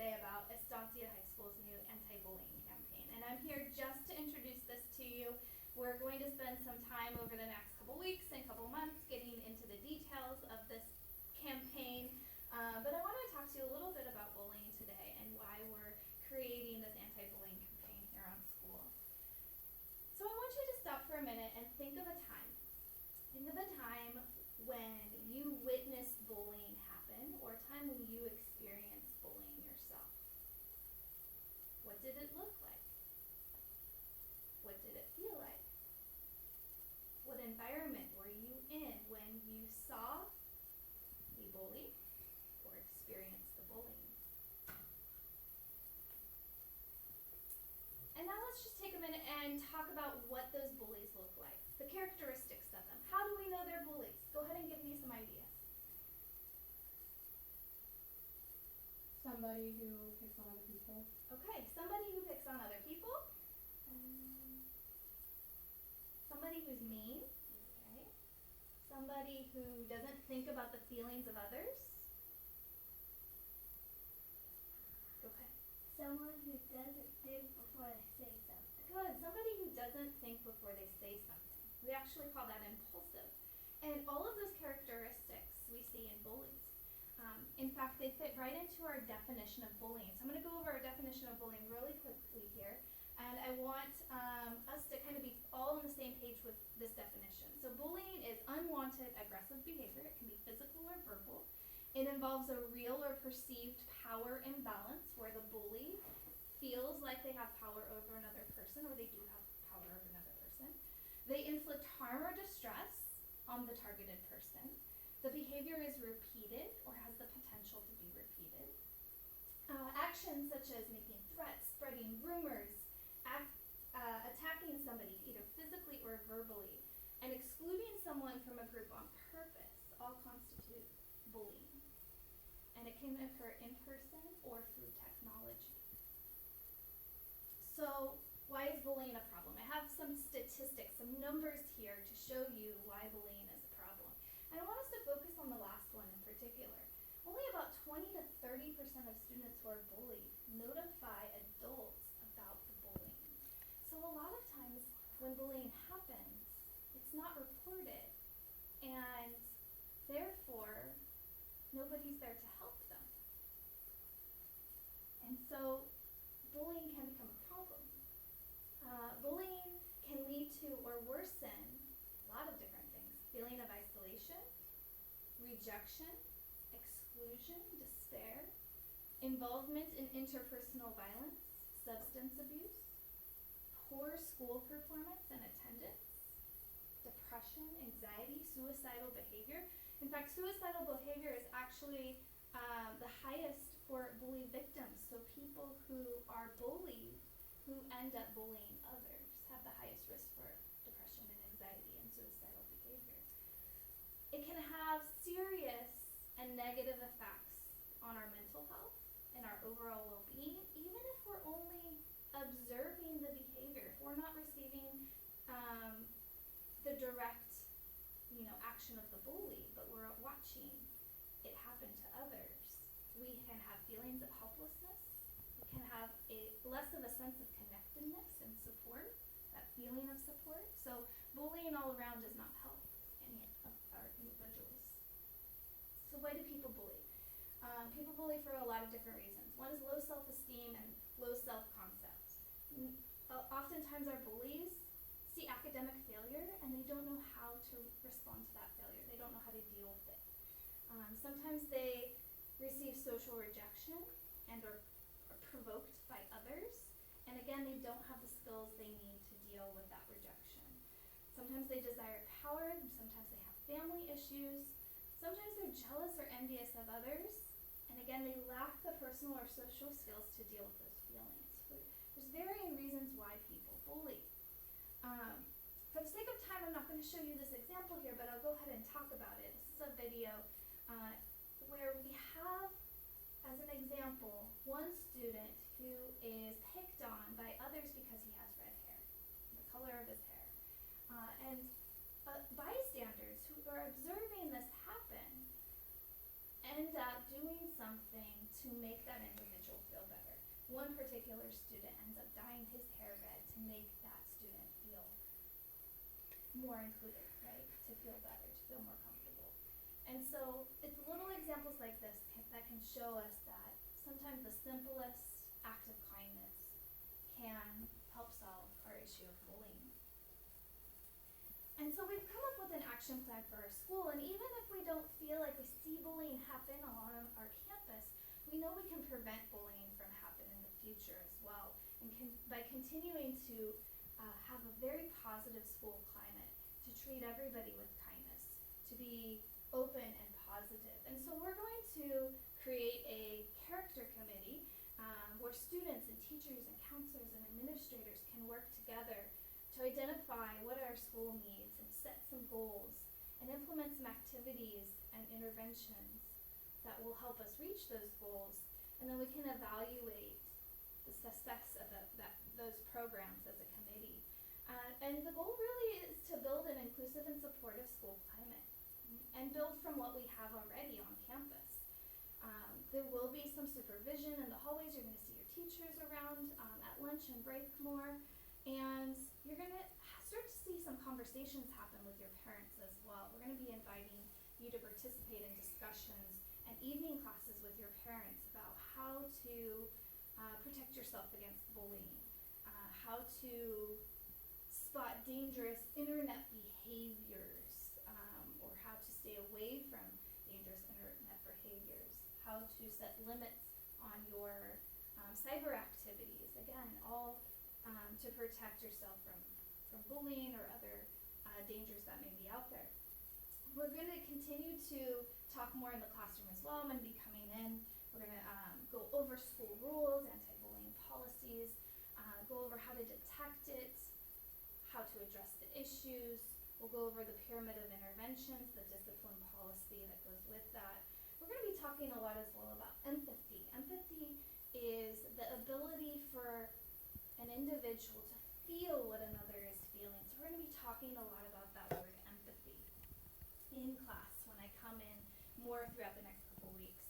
today about Estancia High School's new anti-bullying campaign, and I'm here just to introduce this to you. We're going to spend some time over the next couple weeks and couple months getting into the details of this campaign, but I want to talk to you a little bit about bullying today and why we're creating this anti-bullying campaign here on school. So I want you to stop for a minute and think of a time. Think of a time when you witnessed bullying happen, or a time when you experienced bullying yourself. What did it look like? What did it feel like? What environment were you in when you saw a bully or experienced the bullying? And now let's just take a minute and talk about what those bullies look like, the characteristics of them. How do we know they're bullies? Go ahead and give me some ideas. Somebody who picks on other people. Okay, somebody who picks on other people. Somebody who's mean. Okay. Somebody who doesn't think about the feelings of others. Go ahead. Someone who doesn't think before they say something. Good. Somebody who doesn't think before they say something. We actually call that impulsive. And all of those characteristics we see in bullies. In fact, they fit right into our definition of bullying. So I'm going to go over our definition of bullying really quickly here. And I want us to kind of be all on the same page with this definition. So bullying is unwanted aggressive behavior. It can be physical or verbal. It involves a real or perceived power imbalance where the bully feels like they have power over another person, or they do have power over another person. They inflict harm or distress on the targeted person. The behavior is repeated or has the potential to be repeated. Actions such as making threats, spreading rumors, attacking somebody either physically or verbally, and excluding someone from a group on purpose all constitute bullying. And it can occur in person or through technology. So why is bullying a problem? I have some statistics, some numbers here to show you why bullying is a problem. And I want us to focus on the last one in particular. Only about 20 to 30% of students who are bullied notify adults about the bullying. So a lot of times when bullying happens, it's not reported, and therefore nobody's there to help them. And so bullying can become a problem. Bullying can lead to or worsen a lot of different things. Feeling of isolation, rejection, exclusion, despair, involvement in interpersonal violence, substance abuse, poor school performance and attendance, depression, anxiety, suicidal behavior. In fact, suicidal behavior is actually the highest for bully victims. So people who are bullied, who end up bullying others, have the highest risk for depression and anxiety and suicidal behavior. It can have serious and negative effects on our mental health and our overall well-being, even if we're only observing the behavior, if we're not receiving the direct, action of the bully, but we're watching it happen to others. We can have feelings of helplessness. We can have less of a sense of connectedness and support, that feeling of support. So bullying all around does not help any of our individuals. So why do people bully? People bully for a lot of different reasons. One is low self-esteem and low self-concept. Oftentimes our bullies see academic failure and they don't know how to respond to that failure. They don't know how to deal with it. Sometimes they receive social rejection and are provoked by others. And again, they don't have the skills they need to deal with that rejection. Sometimes they desire power. Sometimes they have family issues. Sometimes they're jealous or envious of others. And again, they lack the personal or social skills to deal with those feelings. So there's varying reasons why people bully. For the sake of time, I'm not going to show you this example here, but I'll go ahead and talk about it. This is a video where we have, as an example, one student who is picked on by others because he has red hair, the color of his hair. And bystanders who are observing this happen end up doing something to make that individual feel better. One particular student ends up dyeing his hair red to make that student feel more included, right? To feel better, to feel more comfortable. And so it's little examples like this that can show us that sometimes the simplest act of kindness can help solve our issue of bullying. And so we've come up with an action plan for our school, and even if we don't feel like we see bullying happen on our campus, we know we can prevent bullying from happening in the future as well, and by continuing to have a very positive school climate, to treat everybody with kindness, to be open and positive. And so we're going to create a character committee where students and teachers and counselors and administrators can work together to identify what our school needs and set some goals and implement some activities and interventions that will help us reach those goals. And then we can evaluate the success of those programs as a committee. And the goal really is to build an inclusive and supportive school climate and build from what we have already on campus. There will be some supervision in the hallways. You're going to see your teachers around at lunch and break more. And you're going to start to see some conversations happen with your parents as well. We're going to be inviting you to participate in discussions and evening classes with your parents about how to protect yourself against bullying, how to spot dangerous internet behaviors, or how to stay away from dangerous internet behaviors, how to set limits on your cyber activities, again, all to protect yourself from bullying or other dangers that may be out there. We're going to continue to talk more in the classroom as well. I'm going to be coming in. We're going to go over school rules, anti-bullying policies, go over how to detect it, how to address the issues. We'll go over the pyramid of interventions, the discipline policy that goes with that. We're going to be talking a lot as well about empathy. Empathy is the ability for an individual to feel what another is feeling. So we're going to be talking a lot about that word empathy in class when I come in more throughout the next couple weeks.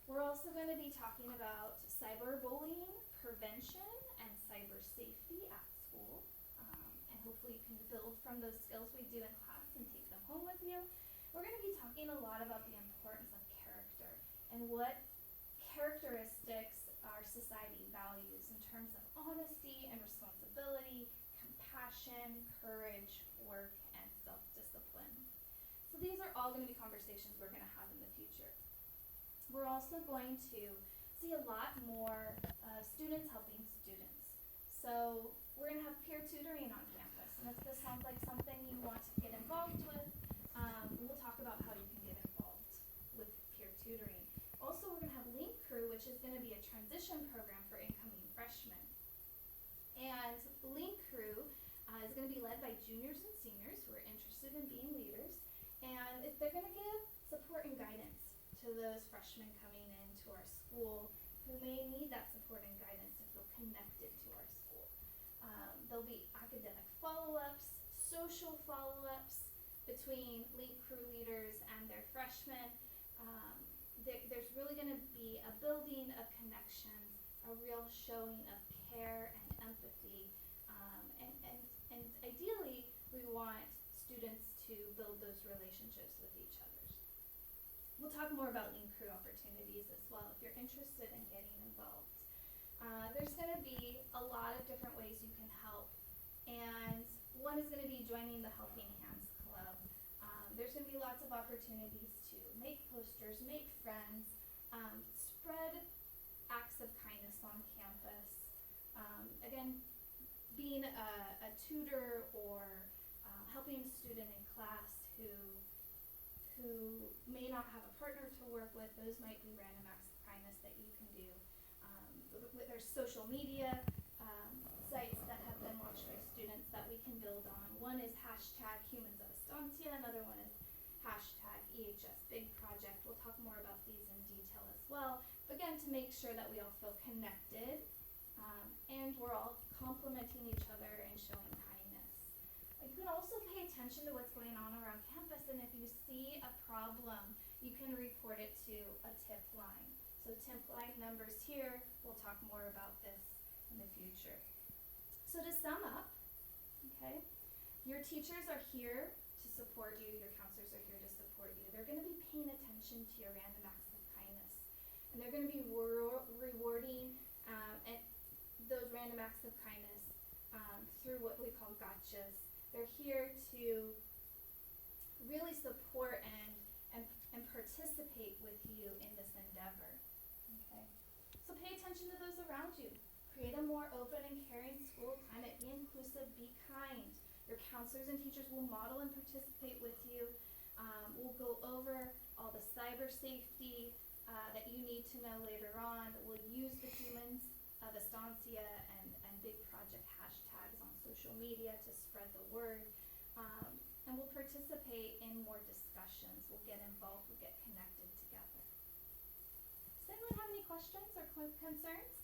We're also going to be talking about cyberbullying prevention and cyber safety at school. And hopefully you can build from those skills we do in class and take them home with you. We're going to be talking a lot about the importance of character and what characteristics our society values in terms of honesty and responsibility, compassion, courage, work, and self-discipline. So these are all going to be conversations we're going to have in the future. We're also going to see a lot more students helping students. So we're going to have peer tutoring on campus, and if this sounds like something you want to get involved with, we'll talk about how you can get involved with peer tutoring. Also, we're going to have Link Crew, which is going to be a transition program for incoming freshmen. And Link Crew is going to be led by juniors and seniors who are interested in being leaders, and they're going to give support and guidance to those freshmen coming into our school who may need that support and guidance to feel connected to our school. There'll be academic follow-ups, social follow-ups between Link Crew leaders and their freshmen. There's really going to be a building of connections, a real showing of care and empathy, and ideally we want students to build those relationships with each other. We'll talk more about Link Crew opportunities as well if you're interested in getting involved. There's going to be a lot of different ways you can help, and one is going to be joining the Helping Hands Club. There's going to be lots of opportunities to make posters, make friends, spread acts of kindness on campus. Again, being a tutor or helping a student in class who may not have a partner to work with, those might be random acts of kindness that you can do. There's social media sites that have been launched by students that we can build on. One is #Humans of Estancia, another one is #EHS Big Project. We'll talk more about these in detail as well. But again, to make sure that we all feel connected and we're all complimenting each other and showing kindness. You can also pay attention to what's going on around campus, and if you see a problem you can report it to a tip line. So tip line numbers here, we'll talk more about this in the future. So to sum up, okay, your teachers are here to support you, your counselors are here to support you. They're gonna be paying attention to your random acts of kindness. And they're gonna be rewarding and those random acts of kindness through what we call gotchas. They're here to really support and participate with you in this endeavor. Okay? So pay attention to those around you. Create a more open and caring school climate. Be inclusive, be kind. Your counselors and teachers will model and participate with you. We'll go over all the cyber safety that you need to know later on. We'll use the Humans of Estancia and big project hashtags on social media to spread the word. And we'll participate in more discussions. We'll get involved, we'll get connected together. Does anyone have any questions or concerns?